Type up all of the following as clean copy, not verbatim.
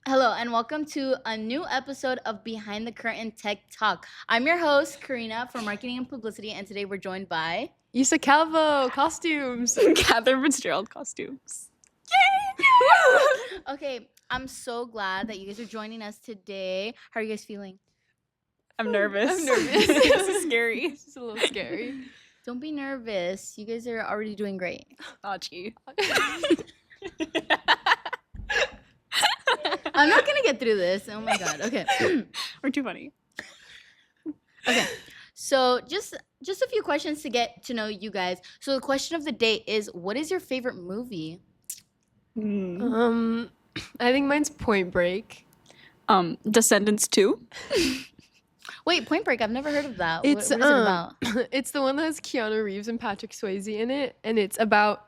Hello and welcome to a new episode of Behind the Curtain Tech Talk. I'm your host, Karina from Marketing and Publicity, and today we're joined by Isa Calvo, costumes. Catherine Fitzgerald, costumes. Yay! Okay, I'm so glad that you guys are joining us today. How are you guys feeling? I'm nervous. This is scary. It's a little scary. Don't be nervous. You guys are already doing great. Oh, gee. I'm not gonna get through this. Oh my god. Okay. We're too funny. Okay. So just a few questions to get to know you guys. So the question of the day is, what is your favorite movie? I think mine's Point Break. Descendants 2. Wait, Point Break. I've never heard of that. It's what is it about? It's the one that has Keanu Reeves and Patrick Swayze in it, and it's about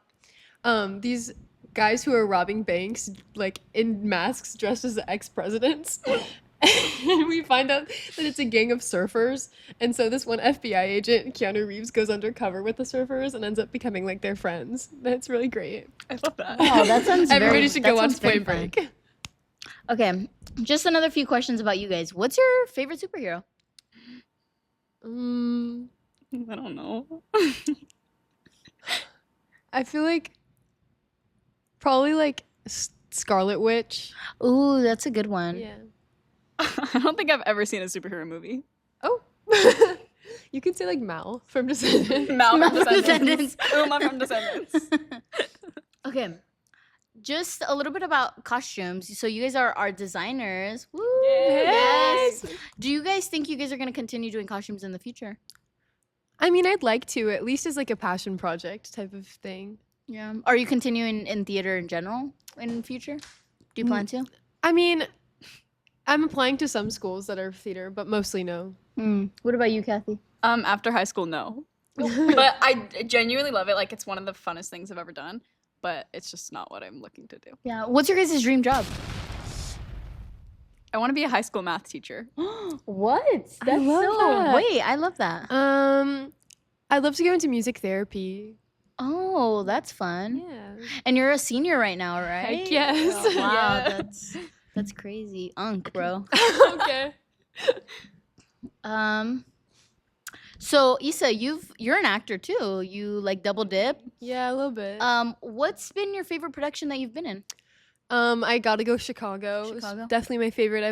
these guys who are robbing banks, like in masks, dressed as ex-presidents. And we find out that it's a gang of surfers, and so this one FBI agent, Keanu Reeves, goes undercover with the surfers and ends up becoming like their friends. That's really great. I love that. Oh, that sounds Everybody should go that watch sounds very Point fun. Break. Okay, just another few questions about you guys. What's your favorite superhero? I don't know. I feel like probably like Scarlet Witch. Ooh, that's a good one. Yeah. I don't think I've ever seen a superhero movie. Oh. You can say like Mal from Descendants. Mal Mal from from Descendants. Descendants. Uma from Descendants. Okay, just a little bit about costumes. So you guys are designers. Woo! Yes. Yes. Do you guys think you guys are going to continue doing costumes in the future? I mean, I'd like to, at least as like a passion project type of thing. Yeah. Are you continuing in theater in general in the future? Do you plan to? I mean, I'm applying to some schools that are theater, but mostly no. What about you, Kathy? After high school, no. But I genuinely love it. Like, it's one of the funnest things I've ever done. But it's just not what I'm looking to do. Yeah. What's your guys' dream job? I want to be a high school math teacher. What? I love that. Wait, I love that. I'd love to go into music therapy. Oh, that's fun. Yeah. And you're a senior right now, right? Heck yes. Oh, wow, Yeah. that's crazy. Bro. Okay. So Issa, you're an actor too. You like double dip. Yeah, a little bit. What's been your favorite production that you've been in? I gotta go Chicago. It was Chicago? definitely my favorite.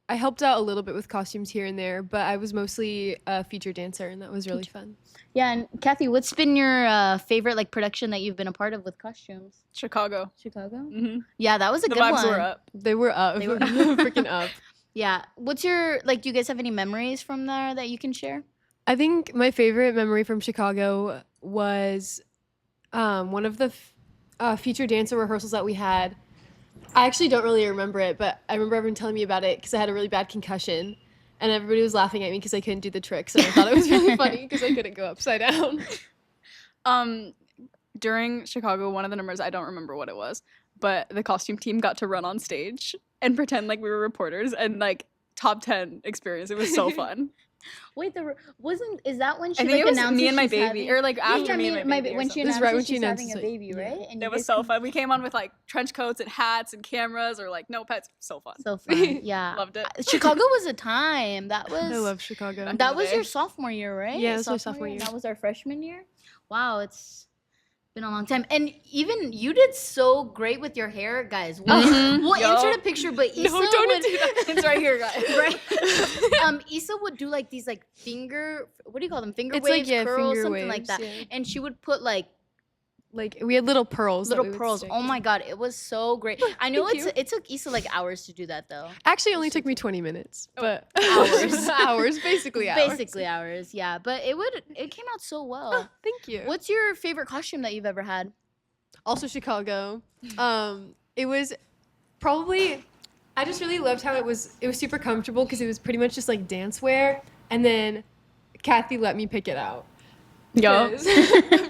I helped out a little bit with costumes here and there, but I was mostly a feature dancer, and that was really fun. Yeah, and Kathy, what's been your favorite like production that you've been a part of with costumes? Chicago. Chicago. Mm-hmm. Yeah, that was a The good vibes one. were up. They were up. They were- freaking up. Yeah. What's your like? Do you guys have any memories from there that you can share? I think my favorite memory from Chicago was one of the feature dancer rehearsals that we had. I actually don't really remember it, but I remember everyone telling me about it because I had a really bad concussion, and everybody was laughing at me because I couldn't do the tricks, and I thought it was really funny because I couldn't go upside down. During Chicago, one of the numbers, I don't remember what it was, but the costume team got to run on stage and pretend like we were reporters and like top 10 experience. It was so fun. Wait, is that when she I think like it was announced me that and my she's baby, having- or like after Yeah, me and my baby. when or she It was announced right that when she she's having announced a it, baby, yeah. right? And you something. It was guys so can- fun. We came on with like trench coats and hats and cameras, or like no pets. So fun. So fun. Yeah. Loved it. Chicago was a time. That was I love Chicago. Back that in the was day. your sophomore year, right? Yeah, it was my sophomore and year. That was our freshman year. Wow, it's been a long time. And even you did so great with your hair, guys. We'll Yo. insert a picture, but Issa No, don't would, do that. It's right here, guys. right? Issa would do like these like what do you call them? Finger It's like, waves, yeah, curls, finger something like waves, that. yeah. And she would put like Like we had little pearls. that little we would pearls. stick Oh in. my god, it was so great. I know Thank you. it took Issa like hours to do that though. Actually, it only took me 20 minutes, but Hours. hours, basically hours. Basically hours, yeah. But it came out so well. Thank you. What's your favorite costume that you've ever had? Also Chicago. It was probably, I just really loved how it was super comfortable because it was pretty much just like dance wear, and then Kathy let me pick it out. Yo. Because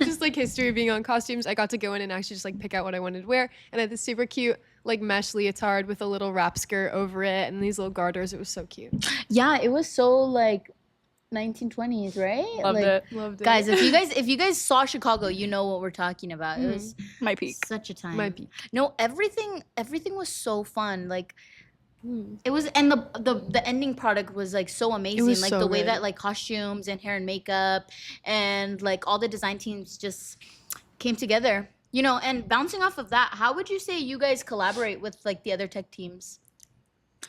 just like history of being on costumes, I got to go in and actually just like pick out what I wanted to wear, and I had this super cute like mesh leotard with a little wrap skirt over it and these little garters. It was so cute. Yeah, it was so like 1920s, right? Loved it. Loved it. Guys, if you guys saw Chicago, you know what we're talking about. It was My peak. such a time. My peak. No, everything was so fun. Like Mm. it was, and the ending product was like so amazing. was Like so the way good. that like costumes and hair and makeup and like all the design teams just came together. You know, and bouncing off of that, how would you say you guys collaborate with like the other tech teams?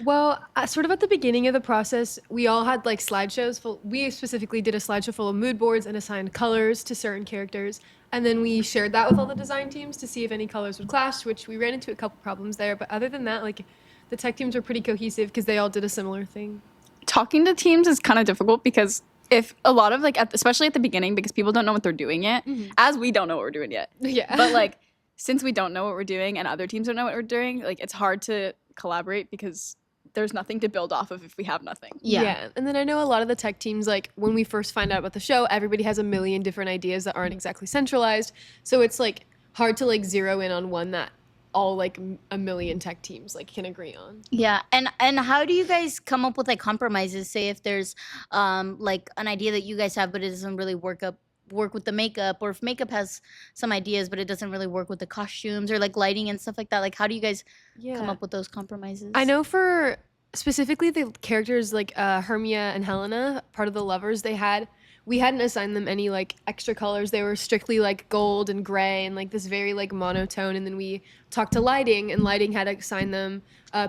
Well, sort of at the beginning of the process, we all had like slideshows full. We specifically did a slideshow full of mood boards and assigned colors to certain characters. And then we shared that with all the design teams to see if any colors would clash, which we ran into a couple problems there. But other than that, like the tech teams were pretty cohesive because they all did a similar thing. Talking to teams is kind of difficult because if a lot of like, especially at the beginning, because people don't know what they're doing yet, as we don't know what we're doing yet. Yeah. But like, since we don't know what we're doing and other teams don't know what we're doing, like it's hard to collaborate because there's nothing to build off of if we have nothing. Yeah. And then I know a lot of the tech teams, like when we first find out about the show, everybody has a million different ideas that aren't exactly centralized. So it's like hard to like zero in on one that all like a million tech teams like can agree on. Yeah, and how do you guys come up with like compromises? Say if there's like an idea that you guys have, but it doesn't really work with the makeup, or if makeup has some ideas but it doesn't really work with the costumes or like lighting and stuff like that. Like how do you guys come up with those compromises? I know for specifically the characters like Hermia and Helena, part of the lovers we hadn't assigned them any like extra colors. They were strictly like gold and gray and like this very like monotone. And then we talked to lighting, and lighting had assigned them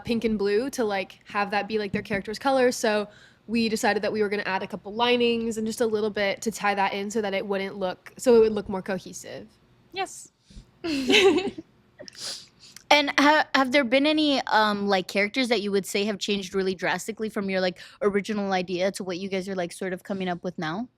pink and blue to like have that be like their character's colors. So we decided that we were going to add a couple linings and just a little bit to tie that in so that it would look more cohesive. Yes. And have there been any like characters that you would say have changed really drastically from your like original idea to what you guys are like sort of coming up with now?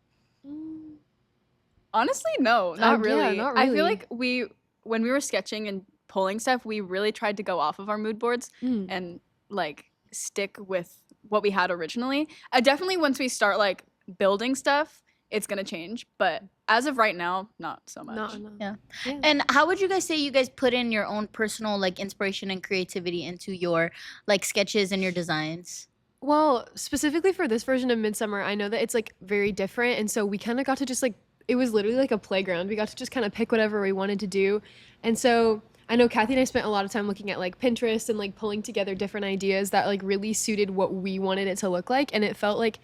Honestly, no, not really. Yeah, not I feel really. like when we were sketching and pulling stuff, we really tried to go off of our mood boards and like stick with what we had originally. Definitely once we start like building stuff, it's gonna change. But as of right now, not so much. No. Yeah. And how would you guys say you guys put in your own personal like inspiration and creativity into your like sketches and your designs? Well, specifically for this version of Midsummer, I know that it's like very different, and so we kind of got to just like, it was literally like a playground. We got to just kind of pick whatever we wanted to do. And so I know Kathy and I spent a lot of time looking at like Pinterest and like pulling together different ideas that like really suited what we wanted it to look like, and it felt like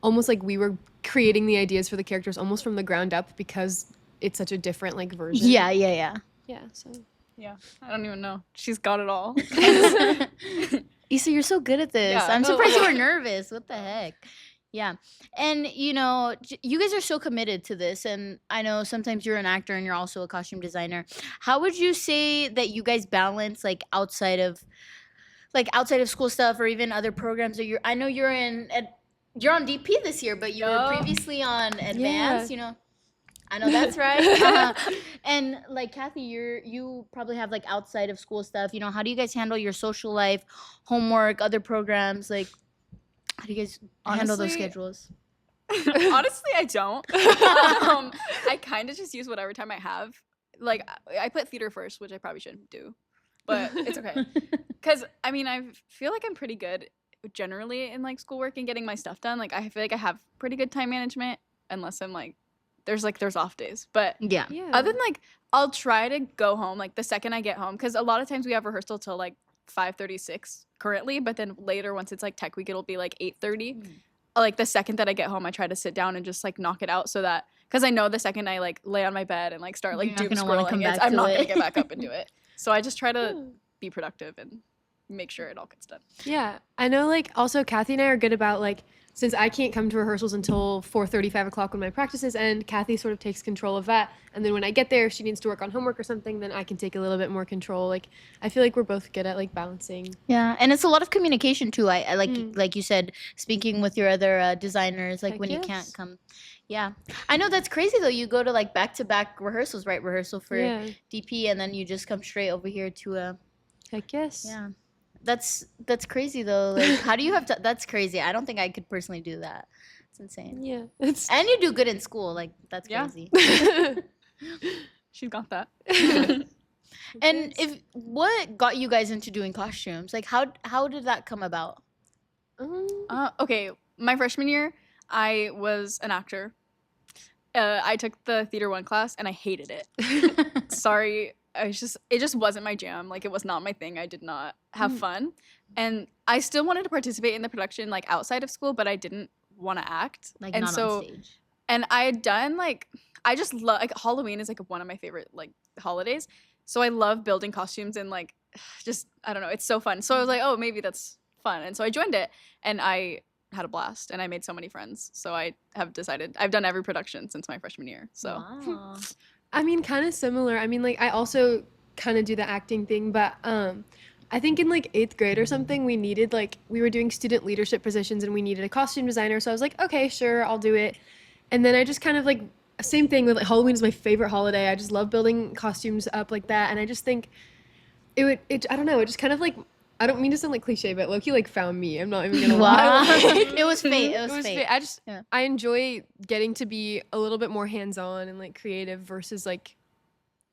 almost like we were creating the ideas for the characters almost from the ground up because it's such a different like version. Yeah. Yeah, so Yeah, I don't even know. She's got it all. Issa, you're so good at this. Yeah. I'm surprised you were nervous. What the heck? Yeah. And, you know, you guys are so committed to this. And I know sometimes you're an actor and you're also a costume designer. How would you say that you guys balance, like, outside of school stuff or even other programs that I know you're on DP this year, but you were previously on Advanced, you know. I know that's right. And like Kathy, you probably have like outside of school stuff. You know, how do you guys handle your social life, homework, other programs? Like, how do you guys handle those Honestly, schedules? Honestly, I don't. I kind of just use whatever time I have. Like, I put theater first, which I probably shouldn't do, but it's okay. Because I mean, I feel like I'm pretty good generally in like schoolwork and getting my stuff done. Like, I feel like I have pretty good time management, unless I'm like there's off days. But Yeah. other than like, I'll try to go home like the second I get home, because a lot of times we have rehearsal till like 5:36 currently, but then later once it's like tech week, it'll be like 8:30. Like the second that I get home, I try to sit down and just like knock it out, so that, because I know the second I like lay on my bed and like start like You're not doom gonna wanna come scrolling, back I'm to not it. gonna get back up and do it. So I just try to be productive and make sure it all gets done. Yeah, I know, like, also Kathy and I are good about, like, since I can't come to rehearsals until 4:30, 5 o'clock when my practices end, Kathy sort of takes control of that. And then when I get there, if she needs to work on homework or something, then I can take a little bit more control. Like, I feel like we're both good at, like, balancing. Yeah, and it's a lot of communication too. I like you said, speaking with your other designers, like Heck when you yes. can't come. Yeah, I know that's crazy though. You go to like back-to-back rehearsals, right? Rehearsal for Yeah. DP, and then you just come straight over here to Heck yes. yeah. That's crazy though. Like, how do you have to? That's crazy. I don't think I could personally do that. It's insane. Yeah. It's And you do good in school. Like, that's Yeah. crazy. She's got that. And what got you guys into doing costumes? Like, how did that come about? Um, Okay, my freshman year, I was an actor. I took the theater 1 class and I hated it. Sorry, it just wasn't my jam. Like, it was not my thing. I did not have fun, and I still wanted to participate in the production like outside of school, but I didn't want to act. Like, and not so on stage. and I had done like, I just love, like, Halloween is like one of my favorite like holidays. So I love building costumes and like just, I don't know, it's so fun. So I was like, oh, maybe that's fun. And so I joined it and I had a blast and I made so many friends. So I have decided I've done every production since my freshman year. So Wow. I mean, kind of similar. I mean, like, I also kind of do the acting thing, but I think in like 8th grade or something, we were doing student leadership positions and we needed a costume designer. So I was like, okay, sure, I'll do it. And then I just kind of like, same thing with like Halloween is my favorite holiday. I just love building costumes up like that. And I just think I don't know, it just kind of like, I don't mean to sound like cliche, but low-key like found me. I'm not even gonna Wow. lie. It was fate. It was fate. I I enjoy getting to be a little bit more hands-on and like creative versus like,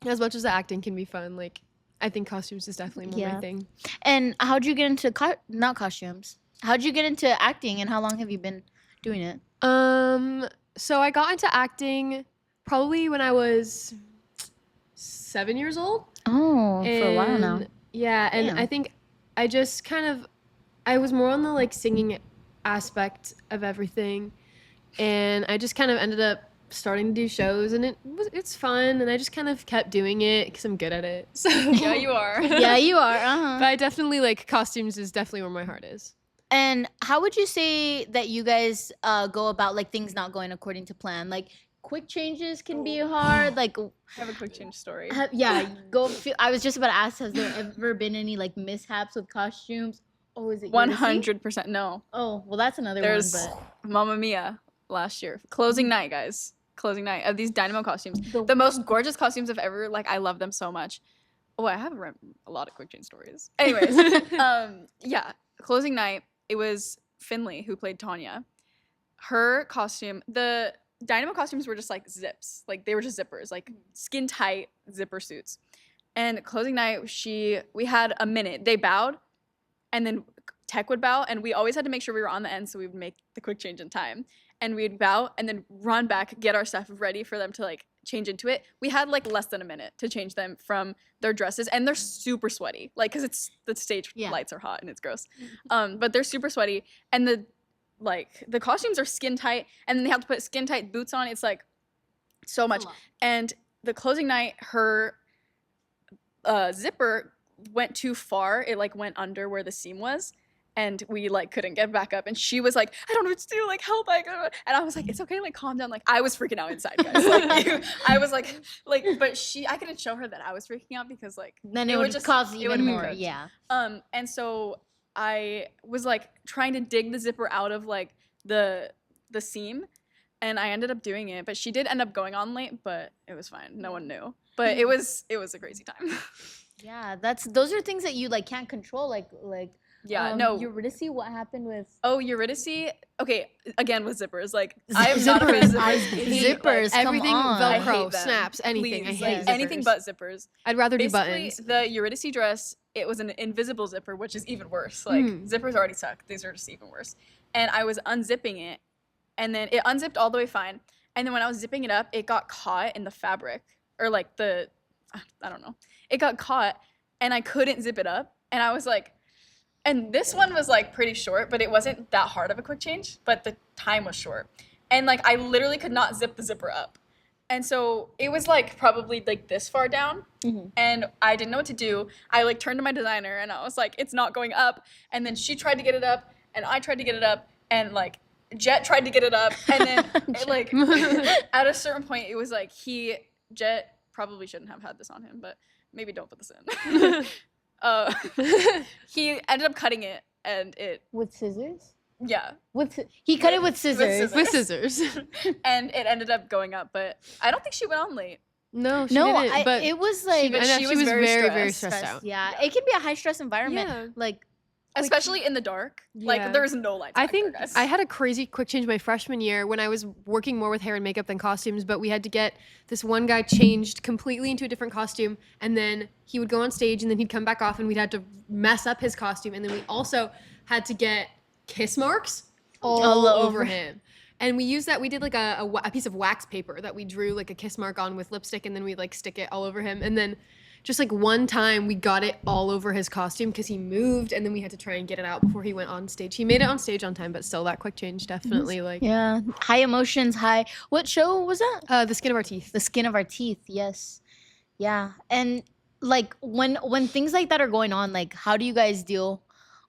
as much as the acting can be fun, like I think costumes is definitely more my thing. And how'd you get into not costumes? How'd you get into acting, and how long have you been doing it? So I got into acting probably when I was 7 years old. Oh, for a while now. Yeah, and Damn. I think I just I was more on the like singing aspect of everything, and I just kind of ended up starting to do shows, and it's fun, and I just kind of kept doing it because I'm good at it. So yeah, you are. Yeah, you are. But I definitely like costumes is definitely where my heart is. And how would you say that you guys go about like things not going according to plan? Like, quick changes can be hard. Like, I have a quick change story. I was just about to ask, has there ever been any like mishaps with costumes? Oh, is it 100% no. Oh, well, that's another There's one. Mamma Mia last year. Closing night, guys. Closing night of these Dynamo costumes. The most gorgeous costumes I've ever, like, I love them so much. Oh, I have a lot of quick change stories. Anyways, yeah, closing night, it was Finley who played Tanya. Her costume, the Dynamo costumes were just like zips. Like, they were just zippers, like skin tight zipper suits. And closing night, we had a minute. They bowed, and then Tech would bow, and we always had to make sure we were on the end so we would make the quick change in time. And we'd bow and then run back, get our stuff ready for them to like change into it. We had like less than a minute to change them from their dresses, and they're super sweaty, like, because it's the stage lights are hot and it's gross. But they're super sweaty, and the costumes are skin tight, and then they have to put skin tight boots on. It's like so much. And the closing night, her zipper went too far. It like went under where the seam was, and we like couldn't get back up. And she was like, I don't know what to do, like, help. And I was like, it's okay, like, calm down. Like, I was freaking out inside, guys. Like, I was like, but I couldn't show her that I was freaking out because like then it would just cause even more. Yeah. And so I was like trying to dig the zipper out of like the seam, and I ended up doing it. But she did end up going on late, but it was fine. No one knew. But it was a crazy time. Yeah, those are things that you like can't control. Like yeah, no. Eurydice, what happened with? Oh, Eurydice. Okay, again with zippers. Like, I am not a fan of zippers. Zippers, come everything on. I Velcro, hate them. snaps, anything. Please, I hate like, zippers. anything but zippers. I'd rather do Basically, buttons. the Eurydice dress, it was an invisible zipper, which is even worse. Like, zippers already suck. These are just even worse. And I was unzipping it, and then it unzipped all the way fine. And then when I was zipping it up, it got caught in the fabric, or like I don't know. It got caught, and I couldn't zip it up. And I was like, and this one was like pretty short, but it wasn't that hard of a quick change, but the time was short. And like, I literally could not zip the zipper up. And so it was like probably like this far down, and I didn't know what to do. I like turned to my designer and I was like, it's not going up. And then she tried to get it up, and I tried to get it up, and like Jet tried to get it up. And then it, like at a certain point, it was like Jet probably shouldn't have had this on him, but maybe don't put this in. He ended up cutting it, and it With scissors? Yeah. He cut it with scissors. With scissors. And it ended up going up, but I don't think she went on late. No, she didn't. But it was like she was very, very stressed out. Yeah, it can be a high stress environment. Yeah. Like, especially in the dark. Yeah. Like, there is no lights. I back there, think guys. I had a crazy quick change my freshman year when I was working more with hair and makeup than costumes, but we had to get this one guy changed completely into a different costume, and then he would go on stage, and then he'd come back off, and we'd have to mess up his costume, and then we also had to get kiss marks all over him. And we used that. We did like a piece of wax paper that we drew like a kiss mark on with lipstick, and then we like stick it all over him. And then just like one time we got it all over his costume because he moved, and then we had to try and get it out before he went on stage. He made it on stage on time, but still that quick change definitely like Yeah. High emotions, high. What show was that? the skin of our teeth. The Skin of Our Teeth. Yes. Yeah. And like when things like that are going on, like how do you guys deal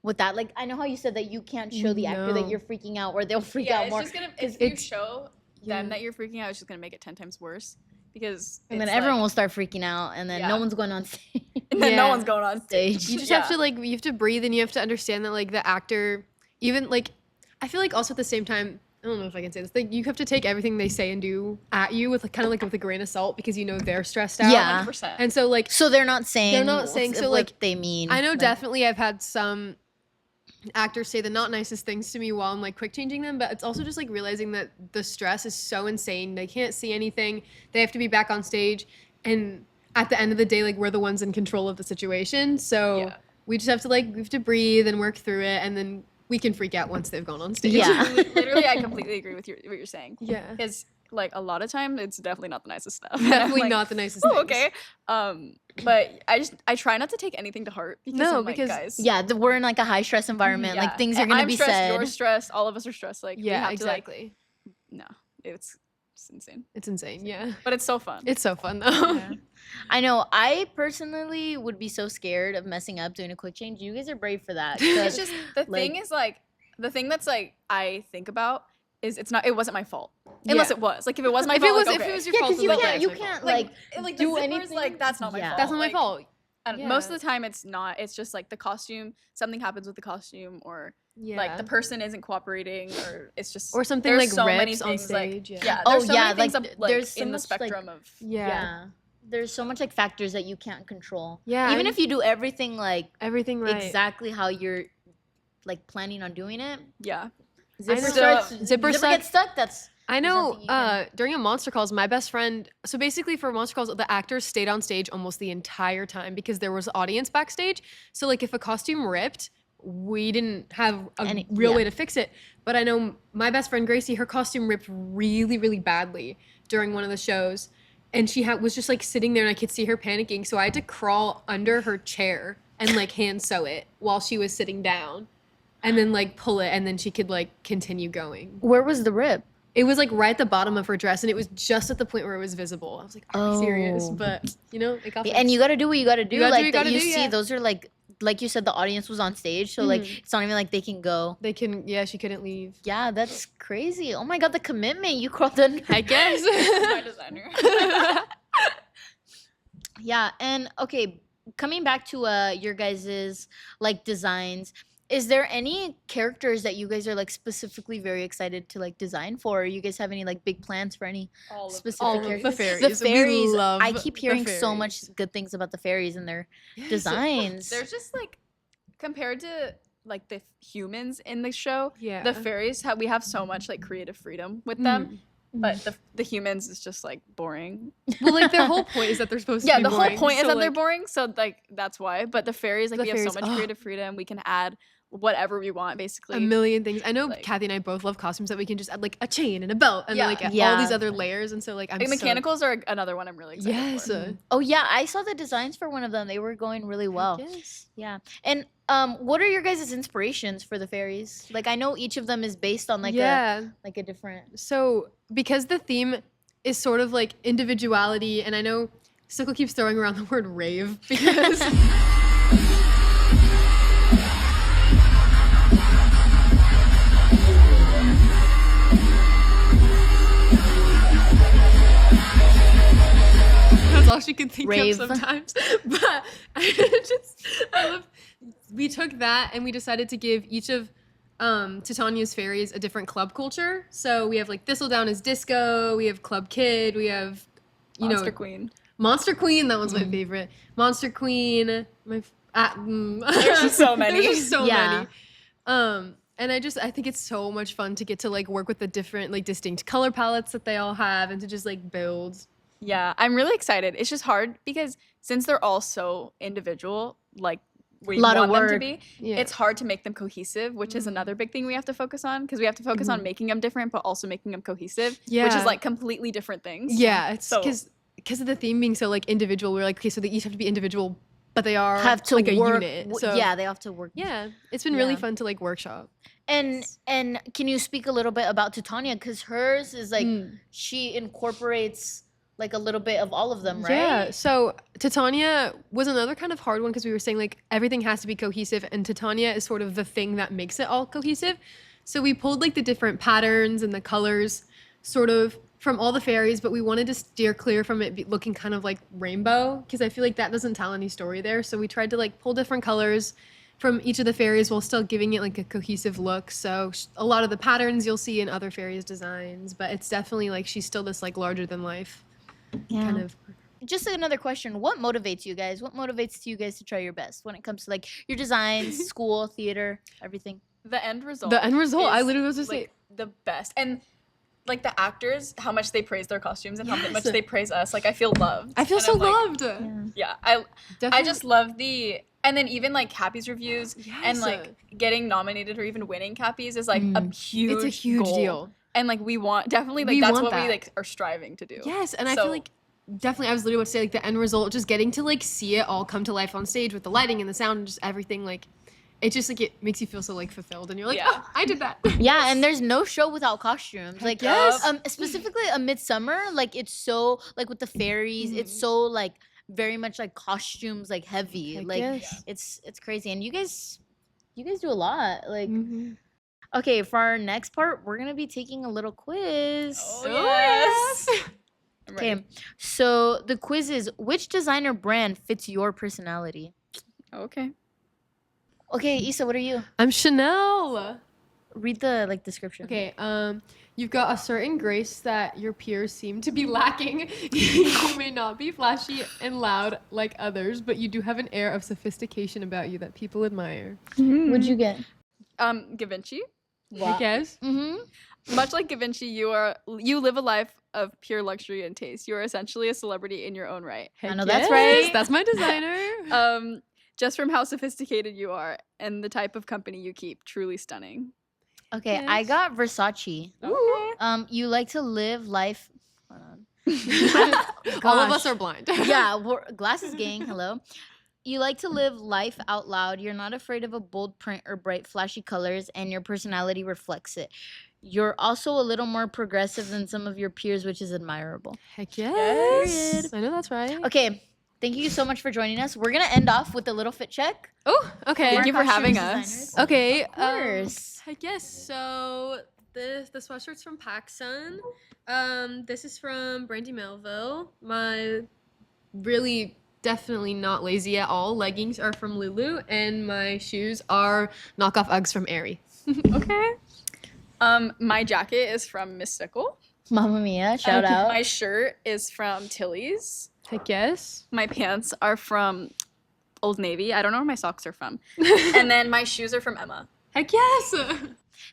with that? Like I know how you said that you can't show the actor that No. you're freaking out, or they'll freak Yeah, out it's more. just gonna if 'cause you it's- show yeah. them that you're freaking out, it's just gonna make it 10 times worse because And then it's everyone like, will start freaking out, and then no Yeah. one's going on stage. and then no Yeah. one's going on Stage. You just Yeah. have to like you have to breathe, and you have to understand that like the actor, even like I feel like also at the same time, I don't know if I can say this, like you have to take everything they say and do at you with like kind of like with a grain of salt because you know they're stressed out. Yeah. 100%. And so like So they're not saying. so, what like, they mean. I know like, definitely I've had some actors say the not nicest things to me while I'm like quick changing them, but it's also just like realizing that the stress is so insane. They can't see anything. They have to be back on stage, and at the end of the day, like we're the ones in control of the situation. So Yeah. we just have to like we have to breathe and work through it, and then we can freak out once they've gone on stage. Yeah. Literally, I completely agree with what you're saying. Yeah. Because like a lot of time, it's definitely not the nicest stuff. And I'm Definitely like, not the nicest "Ooh, things. okay. But I try not to take anything to heart because No, I'm like, because- guys. Yeah, we're in like a high stress environment. yeah. Like things are And gonna I'm be stressed, said. You're stressed. All of us are stressed. Like we Yeah, have exactly. To, like, no, it's insane. It's insane. Yeah. But it's so fun. It's so fun though. Yeah. I know. I personally would be so scared of messing up doing a quick change. You guys are brave for that. It's 'cause, just the like- thing is like the thing that's like I think about is it wasn't my fault unless Yeah. it was like if it was my if fault it was like, if okay. it was your yeah, fault, because you then can't. that's You my fault. can't like do the zippers, anything. like that's not my Yeah. fault. That's not my Like, fault. most of Yeah. the time it's not. It's just like the costume. Something happens with the costume, or Yeah. like the person isn't cooperating, or it's just or something there's like so many rips on things, like- stage. yeah. Oh, There's so yeah, many things like, like there's so in the much, like- spectrum of Yeah. There's so much like factors that you can't control. Yeah, Even and- if you do everything like Everything right. exactly how you're like planning on doing it, yeah. zipper know. starts. Zipper Zipper suck. gets stuck. That's I There's know nothing you can- during a Monster Calls, my best friend, so basically for Monster Calls, the actors stayed on stage almost the entire time because there was audience backstage. So like if a costume ripped, we didn't have a real yeah. way to fix it. But I know my best friend Gracie, her costume ripped really, really badly during one of the shows. And she was just like sitting there and I could see her panicking. So I had to crawl under her chair and like hand sew it while she was sitting down. And then like pull it, and then she could like continue going. where was the rip? It was like right at the bottom of her dress, and it was just at the point where it was visible. I was like, "Are you serious?" Oh. But you know, it got And you got to do what you got to do. gotta do what Like you that gotta you do, see, yeah. those are like you said, the audience was on stage, so like Mhm. it's not even like they can go. they can. Yeah, she couldn't leave. Yeah, that's crazy. Oh my god, the commitment you crawled under. I guess. My designer. Yeah, and okay, coming back to your guys's like designs, is there any characters that you guys are like specifically very excited to like design for? Or you guys have any like big plans for any All of specific all of the characters? fairies. The We fairies. love I keep the hearing so much fairies. good things about the fairies and their Yes. designs. There's just like compared to like the humans in the show, Yeah. the fairies we have so much like creative freedom with them, but the humans is just like boring. Well, like their whole point is that they're supposed to Yeah, be the boring. whole point is so, that they're like, boring, so like that's why. But the fairies, like The we have so fairies, much ugh. creative freedom. We can add whatever we want, basically. a million things. I know like- Kathy and I both love costumes that we can just add like a chain and a belt and Yeah. like all Yeah. these other layers. And so like I'm Like, so- mechanicals are another one I'm really excited Yes. for. Oh yeah, I saw the designs for one of them. They were going really well. Yes. Yeah. And what are your guys' inspirations for the fairies? Like I know each of them is based on like a different So, because the theme is sort of like individuality, and I know Sickle keeps throwing around the word rave because that's all she can think Rave. of sometimes. But I love, we took that and we decided to give each of Titania's fairies a different club culture. So we have like Thistledown is disco, we have Club Kid, we have Monster Queen. Monster Queen, that one's my Mm. favorite. Monster Queen, There's just so many. There's just so Yeah. many. And I think it's so much fun to get to like work with the different like distinct color palettes that they all have and to just like build. Yeah, I'm really excited. It's just hard because since they're all so individual, like we Lot of want them to work. be, Yeah. it's hard to make them cohesive, which is another big thing we have to focus on, because we have to focus on making them different, but also making them cohesive, which Yeah. is like completely different things. Yeah, it's So- because of the theme being so like individual. We're like, okay, so they each have to be individual, but they are Have to like work. a unit. So Yeah, they have to work. yeah, it's been really Yeah. fun to like workshop. And can you speak a little bit about Titania? Because hers is like Mm. she incorporates like a little bit of all of them, right? Yeah. So Titania was another kind of hard one because we were saying like everything has to be cohesive, and Titania is sort of the thing that makes it all cohesive. So we pulled like the different patterns and the colors, sort of from all the fairies, but we wanted to steer clear from it looking kind of like rainbow because I feel like that doesn't tell any story there. So we tried to like pull different colors from each of the fairies while still giving it like a cohesive look. So a lot of the patterns you'll see in other fairies' designs, but it's definitely like she's still this like larger than life kind of. Just another question. What motivates you guys? What motivates you guys to try your best when it comes to like your designs, school, theater, everything? The end result. The end result, I is, literally was just like the best, and like the actors, how much they praise their costumes and how Yes. much they praise us. Like I feel loved. I feel And so I'm like, loved. Yeah, I Definitely. just love the, and then even like Cappy's reviews and Yes. like getting nominated or even winning Cappy's is like a huge. It's a huge goal. deal. And like we want definitely like We that's want what we that. like are striving to do. Yes, and I So- feel like definitely I was literally about to say like the end result, just getting to like see it all come to life on stage with the lighting and the sound and just everything, like it just like it makes you feel so like fulfilled and you're like, Yeah. oh, I did that. Yeah, and there's no show without costumes. Like yes. specifically a Midsummer, like it's so like with the fairies, it's so like very much like costumes like heavy. Heck like yes. it's crazy. And you guys do a lot. Like Mhm. okay, for our next part, we're gonna be taking a little quiz. Oh, yes. I'm ready. Okay, so the quiz is which designer brand fits your personality? Okay. Okay, Issa, what are you? I'm Chanel. Read the like description. Okay, you've got a certain grace that your peers seem to be lacking. You may not be flashy and loud like others, but you do have an air of sophistication about you that people admire. What'd you get? Givenchy. I guess. Mm-hmm. Much like Givenchy, you live a life of pure luxury and taste. You are essentially a celebrity in your own right. I know that's right. That's my designer. Just from how sophisticated you are and the type of company you keep, truly stunning. Okay, I Yes. got Versace. Okay. You like to live life. Hold on. All of Gosh. us are blind. Yeah, glasses gang. Hello. You like to live life out loud. You're not afraid of a bold print or bright, flashy colors, and your personality reflects it. You're also a little more progressive than some of your peers, which is admirable. Heck yes. I know that's right. Okay, thank you so much for joining us. We're gonna end off with a little fit check. Oh, okay. Thank you for having Costumes us. designers. Okay. Of course. I guess so. The sweatshirt's from PacSun. This is from Brandy Melville. My really definitely not lazy at all leggings are from Lulu, and my shoes are knockoff Uggs from Aerie. Okay. My jacket is from Mystical. Mamma Mia, shout out. My shirt is from Tilly's. Heck yes. My pants are from Old Navy. I don't know where my socks are from. And then my shoes are from Emma. Heck yes.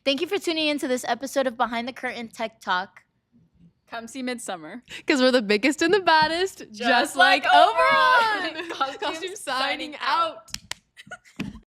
Thank you for tuning into this episode of Behind the Curtain Tech Talk. Come see Midsummer. Because we're the biggest and the baddest, just like Oberon. Costume signing out.